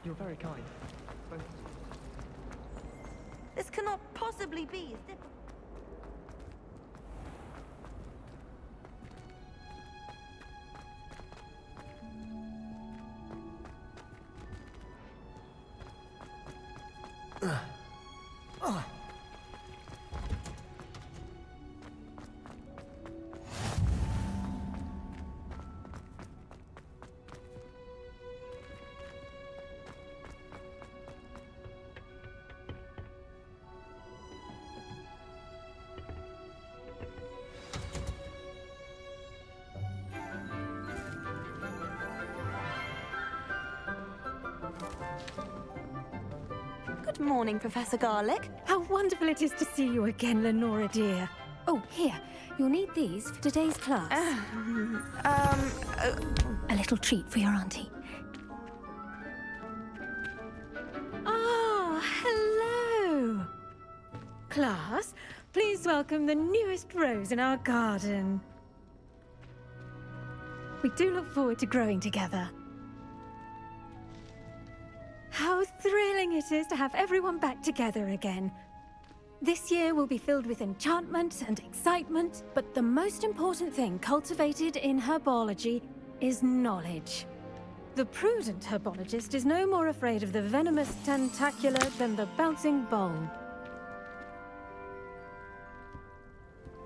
You're very kind. Both of you. This cannot possibly be as difficult. Good morning, Professor Garlic. How wonderful it is to see you again, Lenora dear. Oh, here. You'll need these for today's class. A little treat for your auntie. Ah, hello. Class, please welcome the newest rose in our garden. We do look forward to growing together. How thrilling it is to have everyone back together again. This year will be filled with enchantment and excitement, but the most important thing cultivated in herbology is knowledge. The prudent herbologist is no more afraid of the venomous tentacula than the bouncing bulb.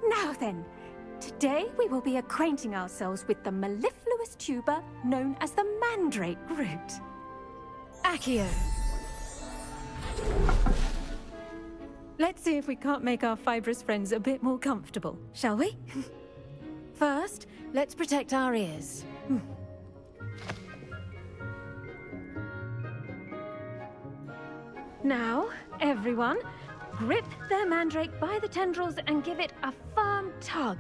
Now then, today we will be acquainting ourselves with the mellifluous tuber known as the mandrake root. Accio. Let's see if we can't make our fibrous friends a bit more comfortable, shall we? First, let's protect our ears. Now, everyone, grip their mandrake by the tendrils and give it a firm tug.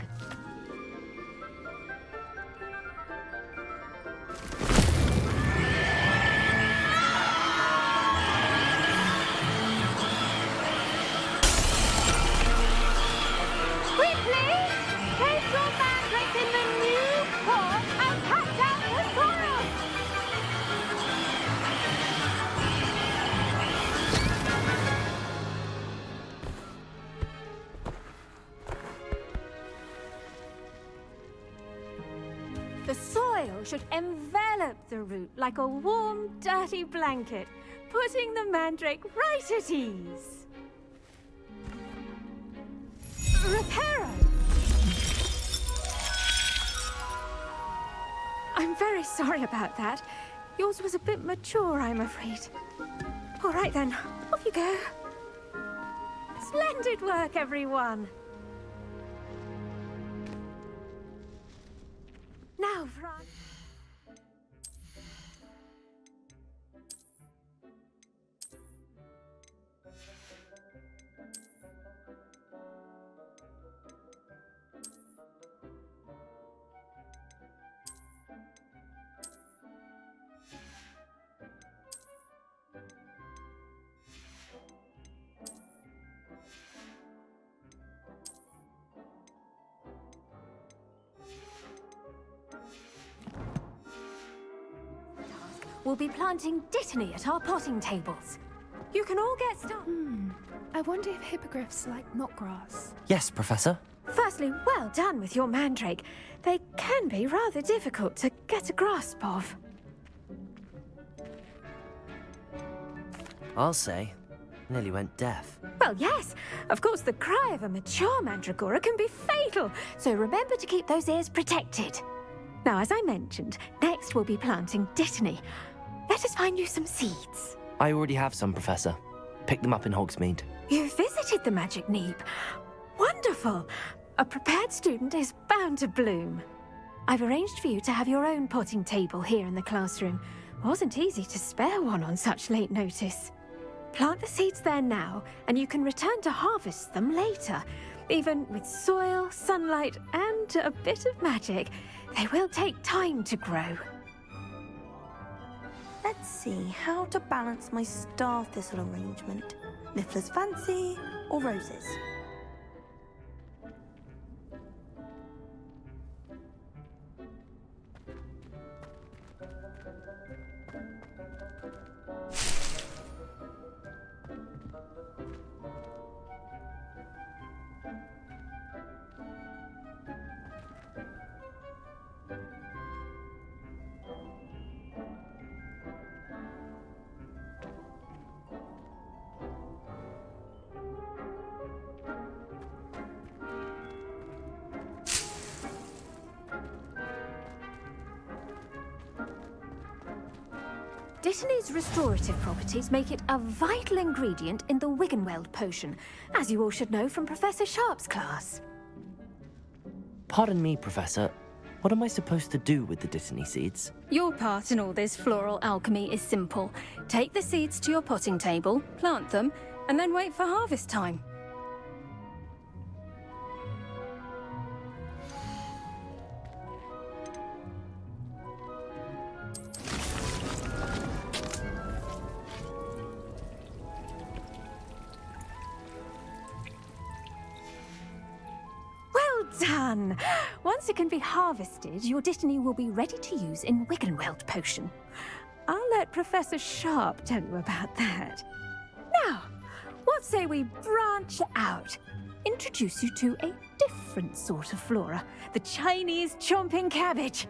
The soil should envelop the root like a warm, dirty blanket, putting the mandrake right at ease. Reparo! I'm very sorry about that. Yours was a bit mature, I'm afraid. All right then, off you go. Splendid work, everyone! Now, Fran. We'll be planting dittany at our potting tables. You can all get started. I wonder if hippogriffs like knotgrass. Yes, Professor. Firstly, well done with your mandrake. They can be rather difficult to get a grasp of. I'll say. Nearly went deaf. Well, yes. Of course, the cry of a mature mandragora can be fatal, so remember to keep those ears protected. Now, as I mentioned, next we'll be planting dittany. Let us find you some seeds. I already have some, Professor. Pick them up in Hogsmeade. You visited the Magic Neep. Wonderful! A prepared student is bound to bloom. I've arranged for you to have your own potting table here in the classroom. Wasn't easy to spare one on such late notice. Plant the seeds there now, and you can return to harvest them later. Even with soil, sunlight, and a bit of magic, they will take time to grow. Let's see how to balance my star thistle arrangement. Niffler's fancy or roses? Dittany's restorative properties make it a vital ingredient in the Wiggenweld potion, as you all should know from Professor Sharp's class. Pardon me, Professor. What am I supposed to do with the Dittany seeds? Your part in all this floral alchemy is simple. Take the seeds to your potting table, plant them, and then wait for harvest time. Done! Once it can be harvested, your Dittany will be ready to use in Wiggenweld potion. I'll let Professor Sharp tell you about that. Now, what say we branch out? Introduce you to a different sort of flora, the Chinese chomping cabbage.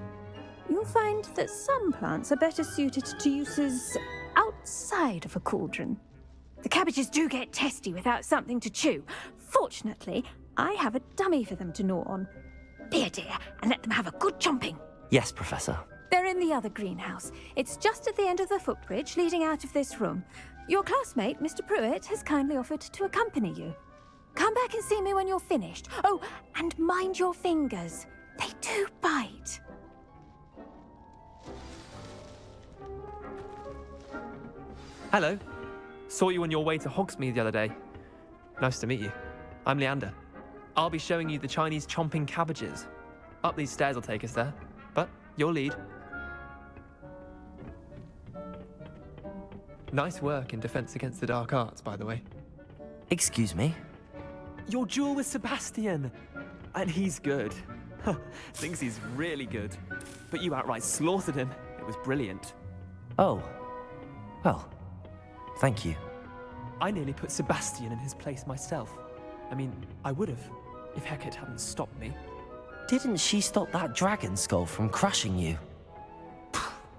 You'll find that some plants are better suited to uses outside of a cauldron. The cabbages do get testy without something to chew. Fortunately, I have a dummy for them to gnaw on. Be a dear and let them have a good chomping. Yes, Professor. They're in the other greenhouse. It's just at the end of the footbridge leading out of this room. Your classmate, Mr. Pruitt, has kindly offered to accompany you. Come back and see me when you're finished. Oh, and mind your fingers. They do bite. Hello. Saw you on your way to Hogsmeade the other day. Nice to meet you. I'm Leander. I'll be showing you the Chinese chomping cabbages. Up these stairs will take us there, but you'll lead. Nice work in Defense Against the Dark Arts, by the way. Excuse me? Your duel with Sebastian! And he's good. Thinks he's really good. But you outright slaughtered him. It was brilliant. Oh. Well, thank you. I nearly put Sebastian in his place myself. I mean, I would have, if Hecate hadn't stopped me. Didn't she stop that dragon skull from crushing you?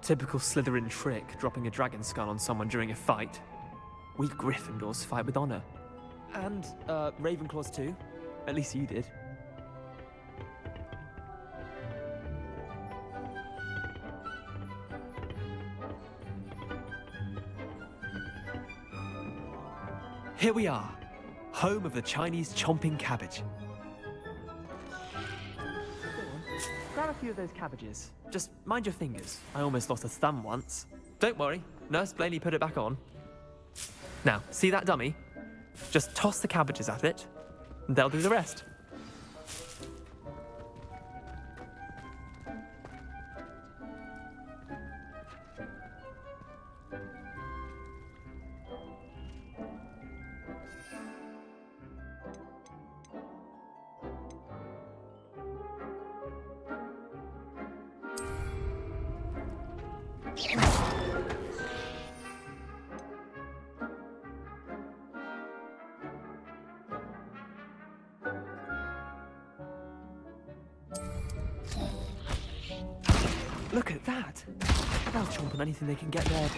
Typical Slytherin trick, dropping a dragon skull on someone during a fight. We Gryffindors fight with honor. And, Ravenclaws too. At least you did. Here we are, home of the Chinese chomping cabbage. Grab a few of those cabbages. Just mind your fingers. I almost lost a thumb once. Don't worry, Nurse Blaney put it back on. Now, see that dummy? Just toss the cabbages at it, and they'll do the rest. Look at that! They'll chomp on anything they can get their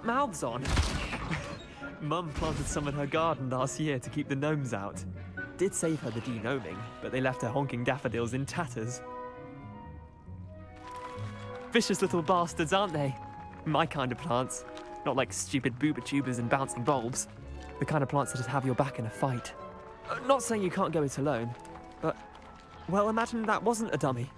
mouths on. Mum planted some in her garden last year to keep the gnomes out. Did save her the de-gnoming, but they left her honking daffodils in tatters. Vicious little bastards, aren't they? My kind of plants. Not like stupid booba tubers and bouncing bulbs. The kind of plants that'd have your back in a fight. Not saying you can't go it alone, but, well, imagine that wasn't a dummy.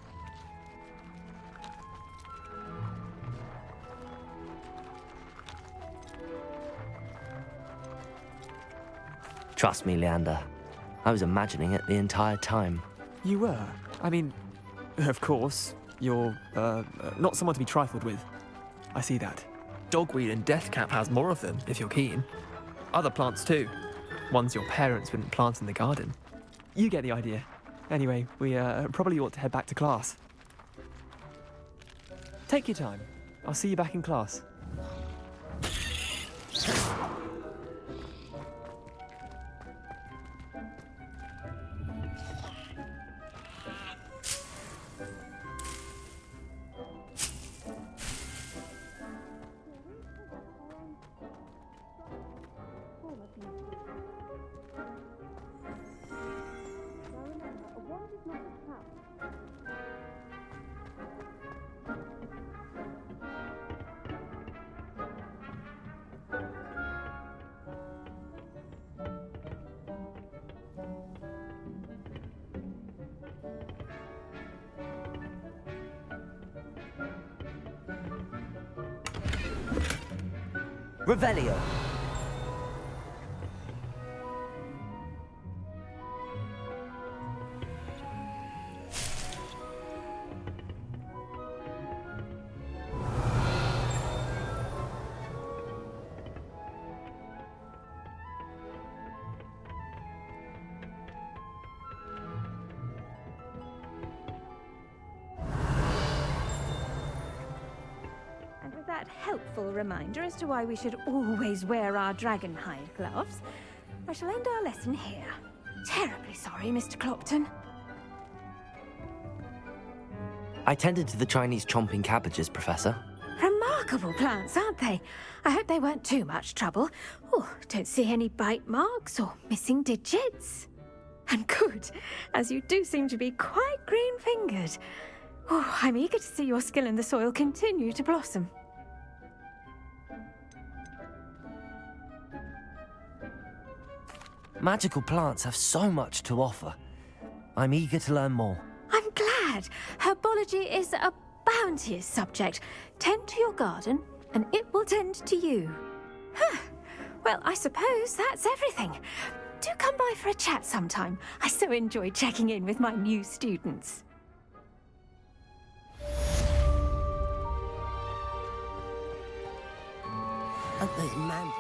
Trust me, Leander. I was imagining it the entire time. You were? I mean, of course, you're, not someone to be trifled with. I see that. Dogweed and deathcap has more of them, if you're keen. Other plants too. Ones your parents wouldn't plant in the garden. You get the idea. Anyway, we, probably ought to head back to class. Take your time. I'll see you back in class. Revelio. And with that helpful reminder as to why we should always wear our dragonhide gloves, I shall end our lesson here. Terribly sorry, Mr. Clopton. I tended to the Chinese chomping cabbages, Professor. Remarkable plants, aren't they? I hope they weren't too much trouble. Oh, don't see any bite marks or missing digits. And good, as you do seem to be quite green-fingered. Oh, I'm eager to see your skill in the soil continue to blossom. Magical plants have so much to offer. I'm eager to learn more. I'm glad. Herbology is a bounteous subject. Tend to your garden, and it will tend to you. Huh. Well, I suppose that's everything. Do come by for a chat sometime. I so enjoy checking in with my new students. Aren't those man?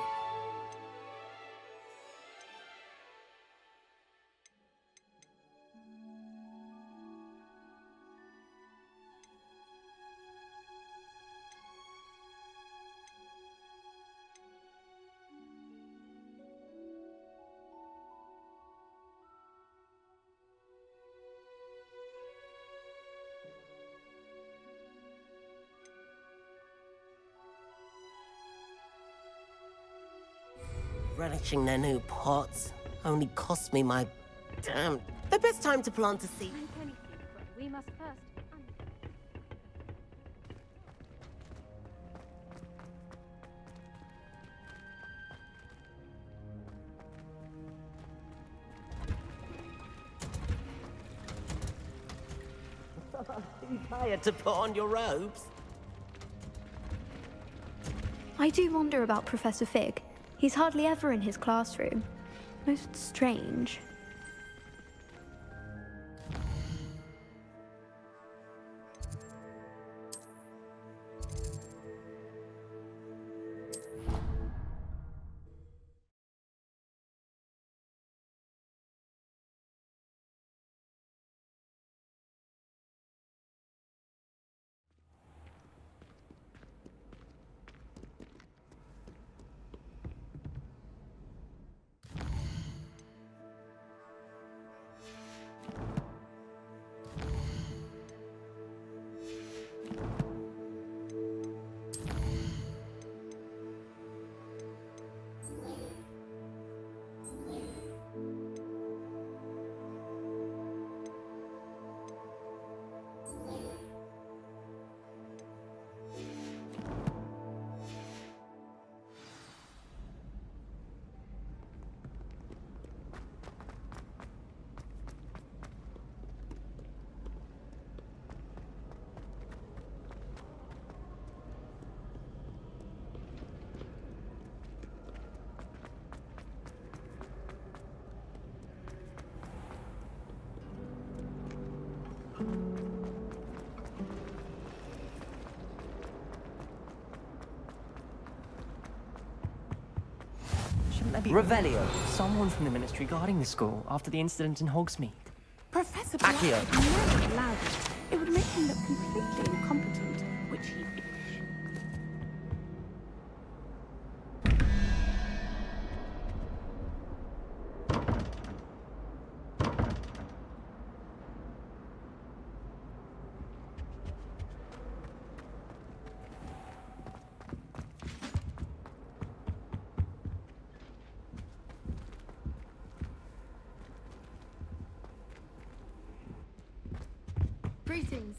Relishing their new pots only cost me my... Damn, the best time to plant a seed. We must first. Too tired to put on your robes. I do wonder about Professor Fig. He's hardly ever in his classroom. Most strange. Shouldn't there be Revelio. someone from the ministry guarding the school after the incident in Hogsmeade? Professor Accio. Black never allowed it. It would make him look completely incompetent, which he... Greetings.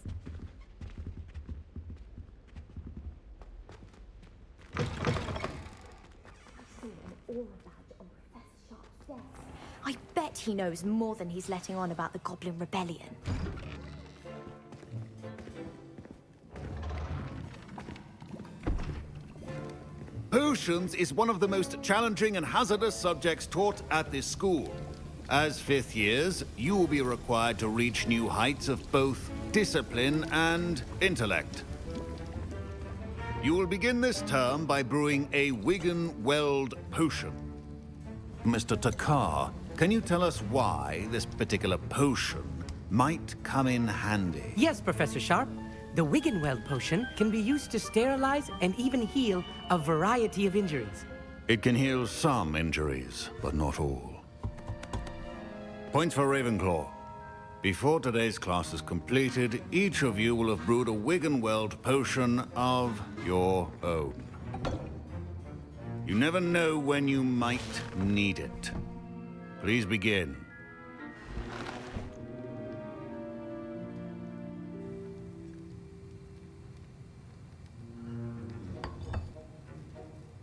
I bet he knows more than he's letting on about the Goblin Rebellion. Potions is one of the most challenging and hazardous subjects taught at this school. As fifth years, you will be required to reach new heights of both discipline and intellect. You will begin this term by brewing a Wigan Weld potion. Mr. Takar, can you tell us why this particular potion might come in handy? Yes, Professor Sharp. The Wiggenweld potion can be used to sterilize and even heal a variety of injuries. It can heal some injuries, but not all. Points for Ravenclaw. Before today's class is completed, each of you will have brewed a Wiggenweld potion of your own. You never know when you might need it. Please begin.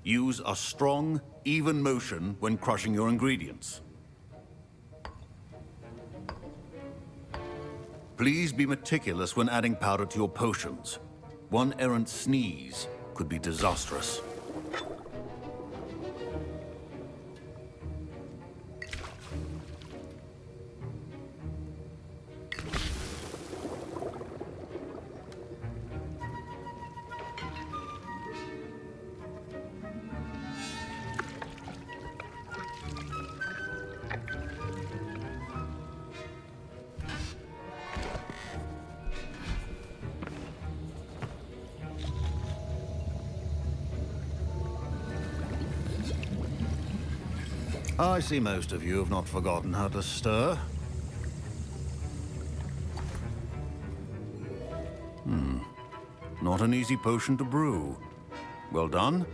Use a strong, even motion when crushing your ingredients. Please be meticulous when adding powder to your potions. One errant sneeze could be disastrous. I see most of you have not forgotten how to stir. Not an easy potion to brew. Well done.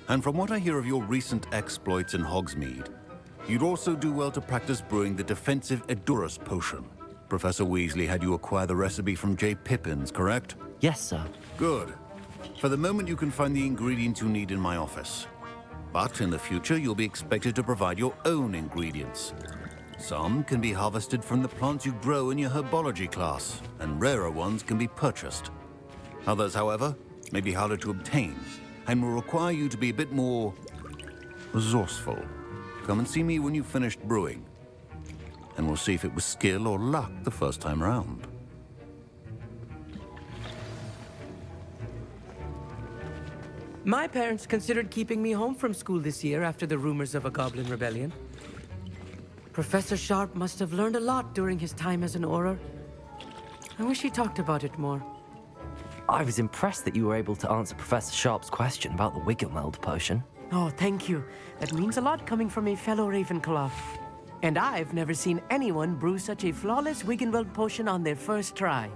And from what I hear of your recent exploits in Hogsmeade, you'd also do well to practice brewing the defensive Edurus potion. Professor Weasley had you acquire the recipe from J. Pippins, correct? Yes, sir. Good. For the moment, you can find the ingredients you need in my office. But in the future, you'll be expected to provide your own ingredients. Some can be harvested from the plants you grow in your herbology class, and rarer ones can be purchased. Others, however, may be harder to obtain, and will require you to be a bit more resourceful. Come and see me when you've finished brewing, and we'll see if it was skill or luck the first time around. My parents considered keeping me home from school this year after the rumors of a goblin rebellion. Professor Sharp must have learned a lot during his time as an Auror. I wish he talked about it more. I was impressed that you were able to answer Professor Sharp's question about the Wiggenweld potion. Oh, thank you. That means a lot coming from a fellow Ravenclaw. And I've never seen anyone brew such a flawless Wiggenweld potion on their first try.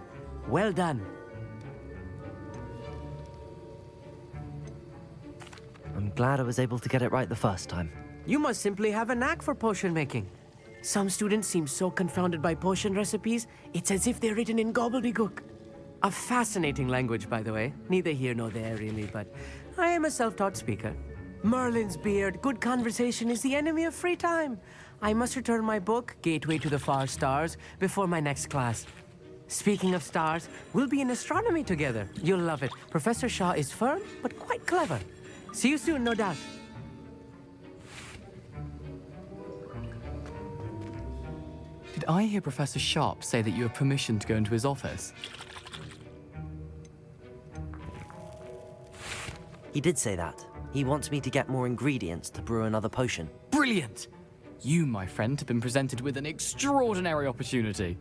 Well done. I'm glad I was able to get it right the first time. You must simply have a knack for potion making. Some students seem so confounded by potion recipes, it's as if they're written in gobbledygook. A fascinating language, by the way. Neither here nor there, really, but I am a self-taught speaker. Merlin's beard, good conversation is the enemy of free time. I must return my book, Gateway to the Far Stars, before my next class. Speaking of stars, we'll be in astronomy together. You'll love it. Professor Shaw is firm, but quite clever. See you soon, no doubt. Did I hear Professor Sharp say that you have permission to go into his office? He did say that. He wants me to get more ingredients to brew another potion. Brilliant! You, my friend, have been presented with an extraordinary opportunity.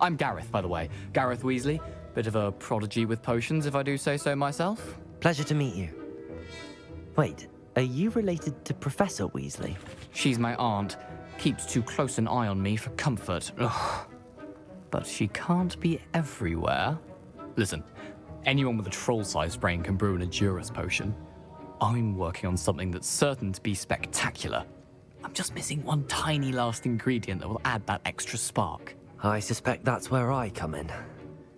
I'm Gareth, by the way. Gareth Weasley. Bit of a prodigy with potions, if I do say so myself. Pleasure to meet you. Wait, are you related to Professor Weasley? She's my aunt. Keeps too close an eye on me for comfort. Ugh. But she can't be everywhere. Listen, anyone with a troll-sized brain can brew an Edurus potion. I'm working on something that's certain to be spectacular. I'm just missing one tiny last ingredient that will add that extra spark. I suspect that's where I come in.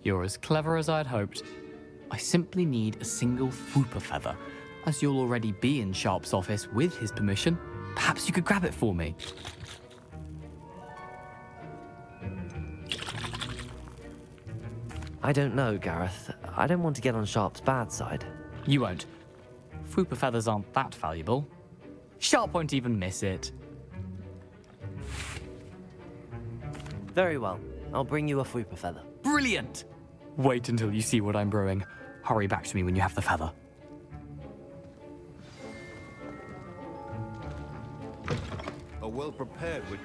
You're as clever as I'd hoped. I simply need a single Whooper feather. As you'll already be in Sharp's office with his permission, perhaps you could grab it for me. I don't know, Gareth. I don't want to get on Sharp's bad side. You won't. Fwooper feathers aren't that valuable. Sharp won't even miss it. Very well. I'll bring you a Fwooper feather. Brilliant! Wait until you see what I'm brewing. Hurry back to me when you have the feather. A well-prepared witch.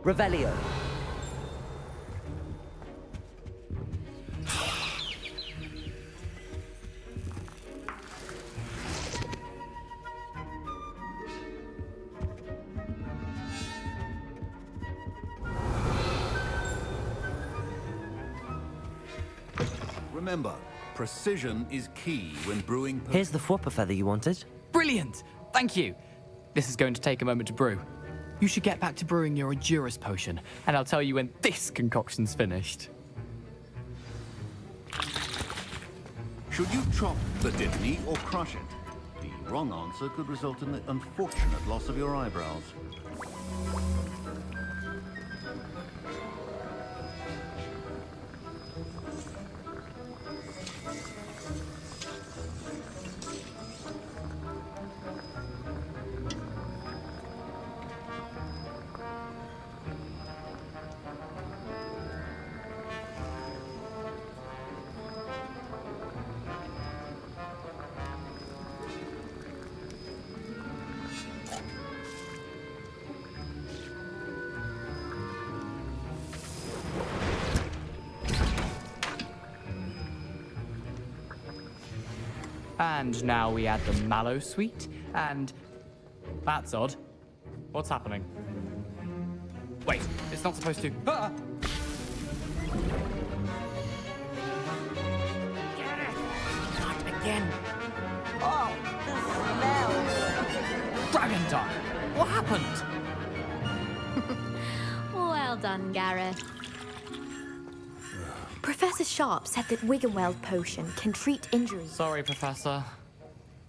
Revelio. Remember, precision is key when brewing. Here's the Fwooper feather you wanted. Brilliant! Thank you! This is going to take a moment to brew. You should get back to brewing your Endurus potion, and I'll tell you when this concoction's finished. Should you chop the dittany or crush it? The wrong answer could result in the unfortunate loss of your eyebrows. And now we add the mallow sweet, and... That's odd. What's happening? Wait, it's not supposed to... Ah! Not again. Oh, the smell! Dragon time! What happened? Well done, Gareth. Professor Sharp said that Wiggenweld potion can treat injuries. Sorry, Professor.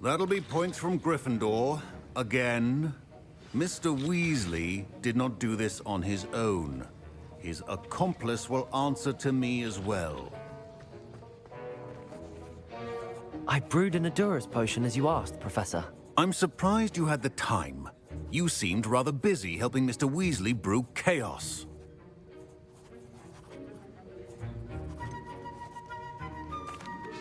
That'll be points from Gryffindor. Again. Mr. Weasley did not do this on his own. His accomplice will answer to me as well. I brewed an Endurus potion as you asked, Professor. I'm surprised you had the time. You seemed rather busy helping Mr. Weasley brew chaos.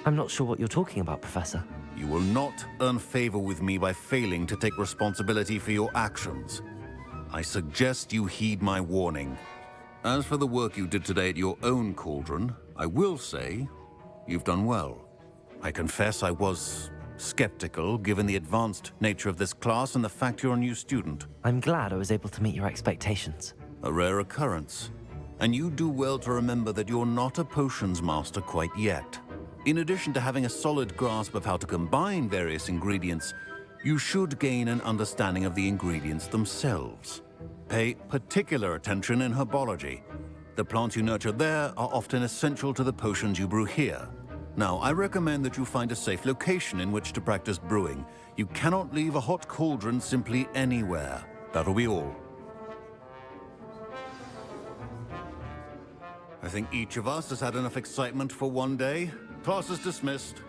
I'm not sure what you're talking about, Professor. You will not earn favor with me by failing to take responsibility for your actions. I suggest you heed my warning. As for the work you did today at your own cauldron, I will say you've done well. I confess I was skeptical, given the advanced nature of this class and the fact you're a new student. I'm glad I was able to meet your expectations. A rare occurrence. And you do well to remember that you're not a potions master quite yet. In addition to having a solid grasp of how to combine various ingredients, you should gain an understanding of the ingredients themselves. Pay particular attention in herbology. The plants you nurture there are often essential to the potions you brew here. Now, I recommend that you find a safe location in which to practice brewing. You cannot leave a hot cauldron simply anywhere. That'll be all. I think each of us has had enough excitement for one day. Class is dismissed.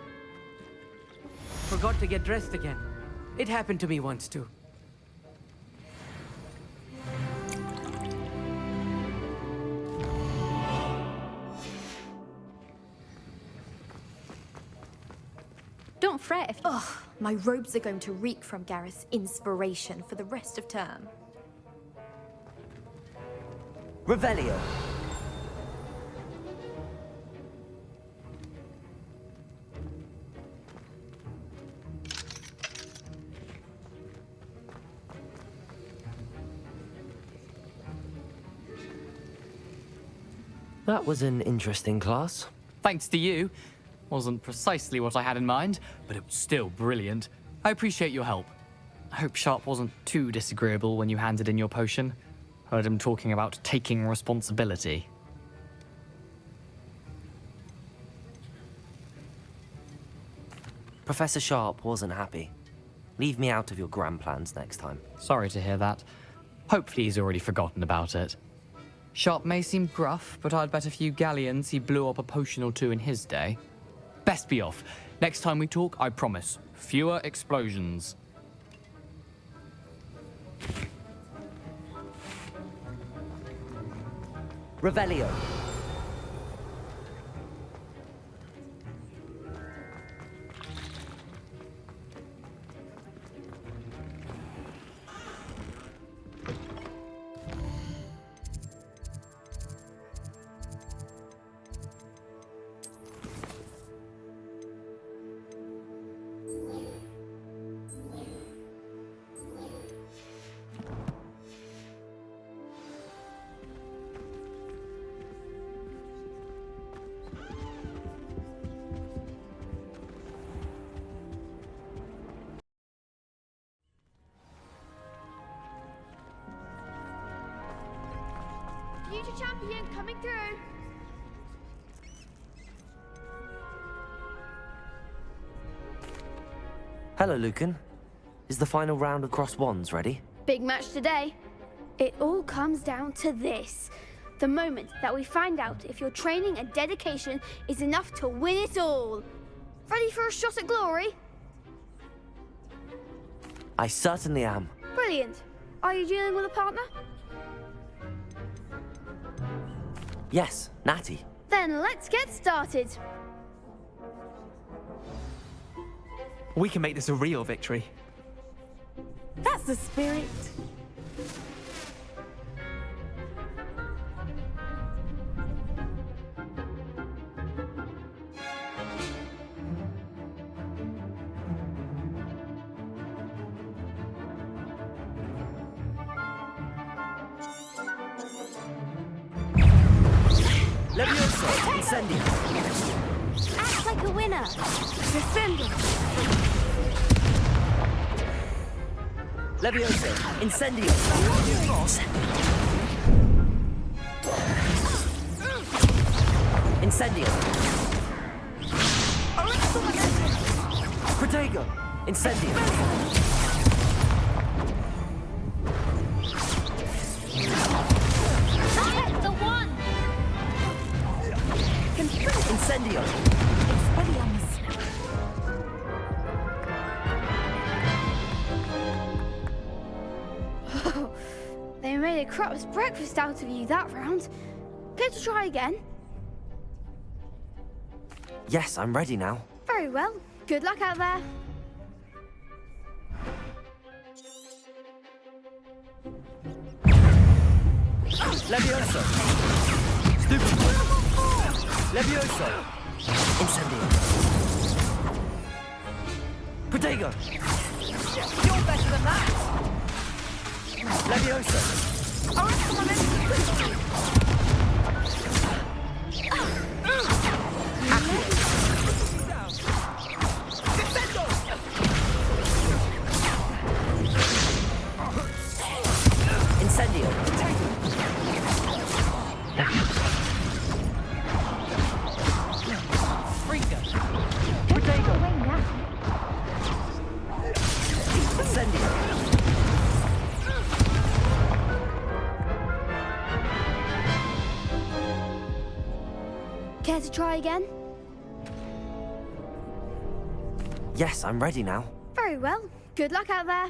Forgot to get dressed again. It happened to me once too. Don't fret if... Ugh, my robes are going to reek from Gareth's inspiration for the rest of term. Revelio. That was an interesting class. Thanks to you. Wasn't precisely what I had in mind, but it was still brilliant. I appreciate your help. I hope Sharp wasn't too disagreeable when you handed in your potion. Heard him talking about taking responsibility. Professor Sharp wasn't happy. Leave me out of your grand plans next time. Sorry to hear that. Hopefully he's already forgotten about it. Sharp may seem gruff, but I'd bet a few galleons he blew up a potion or two in his day. Best be off. Next time we talk, I promise, fewer explosions. Revelio. Future champion coming through. Hello, Lucan. Is the final round of Cross Wands ready? Big match today. It all comes down to this. The moment that we find out if your training and dedication is enough to win it all. Ready for a shot at glory? I certainly am. Brilliant. Are you dealing with a partner? Yes, Natty. Then let's get started. We can make this a real victory. That's the spirit. Levioso, Incendio. Act like a winner. Defending. Levioso, Incendio. Incendio. Protego, Incendio. Incendio! Oh, they made a crap's breakfast out of you that round. Care to try again? Yes, I'm ready now. Very well. Good luck out there. Levioso! Stupid! Levioso! Incendio! Protego! You're better than that! Levioso! Incendio! Care to try again? Yes, I'm ready now. Very well. Good luck out there.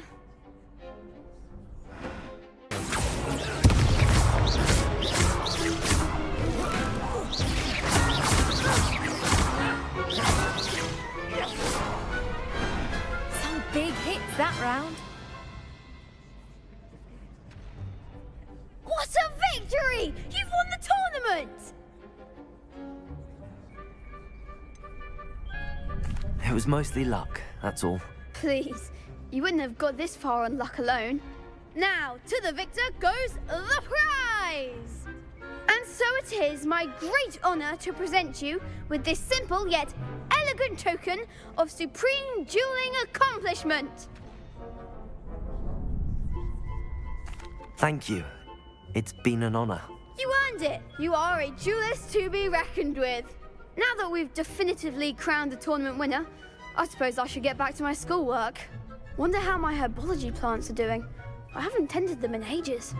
Some big hits that round. What a victory! You've won the tournament! It was mostly luck, that's all. Please, you wouldn't have got this far on luck alone. Now, to the victor goes the prize! And so it is my great honor to present you with this simple yet elegant token of supreme dueling accomplishment. Thank you. It's been an honor. You earned it! You are a duelist to be reckoned with. Now that we've definitively crowned the tournament winner, I suppose I should get back to my schoolwork. Wonder how my herbology plants are doing. I haven't tended them in ages.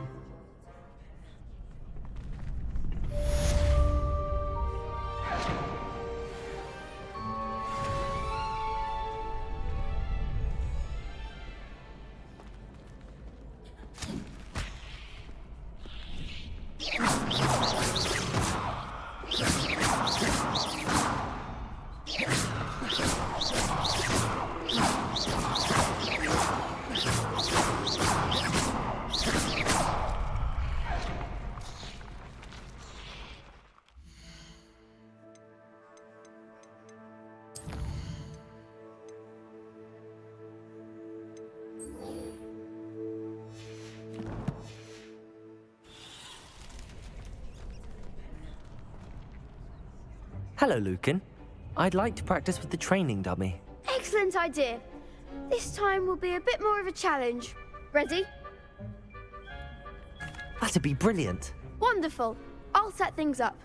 Hello, Lucan. I'd like to practice with the training dummy. Excellent idea. This time will be a bit more of a challenge. Ready? That'd be brilliant. Wonderful. I'll set things up.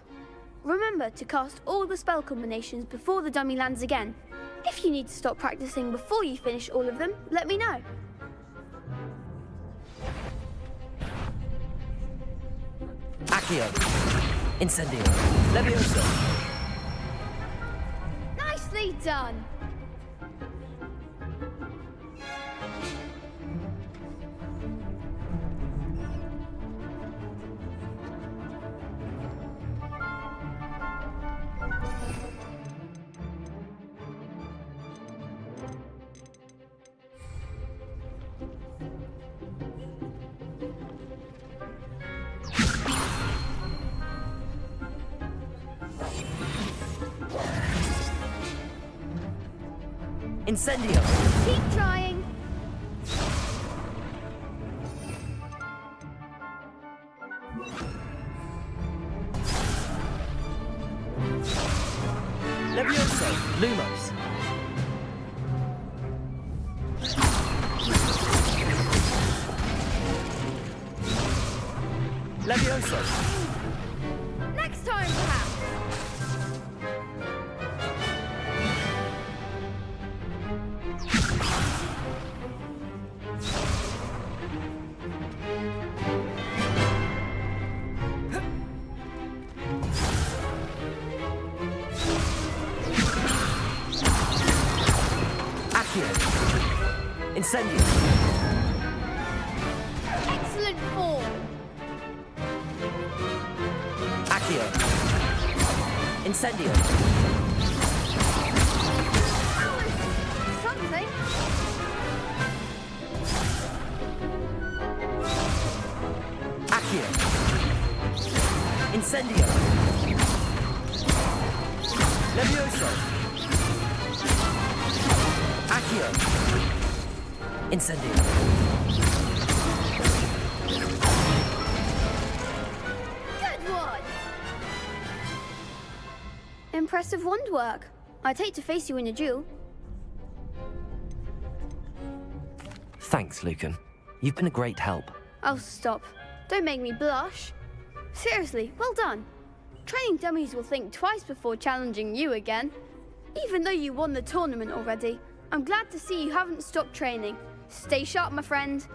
Remember to cast all the spell combinations before the dummy lands again. If you need to stop practicing before you finish all of them, let me know. Accio. Incendio. Levioso. Nicely done. Incendio. Keep trying. Levioso. Lumos. Levioso. Next time, perhaps. Incendio. Excellent form. Accio. Incendio. Something. Accio. Incendio. Levioso. Accio. Incendio. Good one. Impressive wand work. I'd hate to face you in a duel. Thanks, Lucan. You've been a great help. Oh, stop. Don't make me blush. Seriously, well done. Training dummies will think twice before challenging you again. Even though you won the tournament already, I'm glad to see you haven't stopped training. Stay sharp, my friend.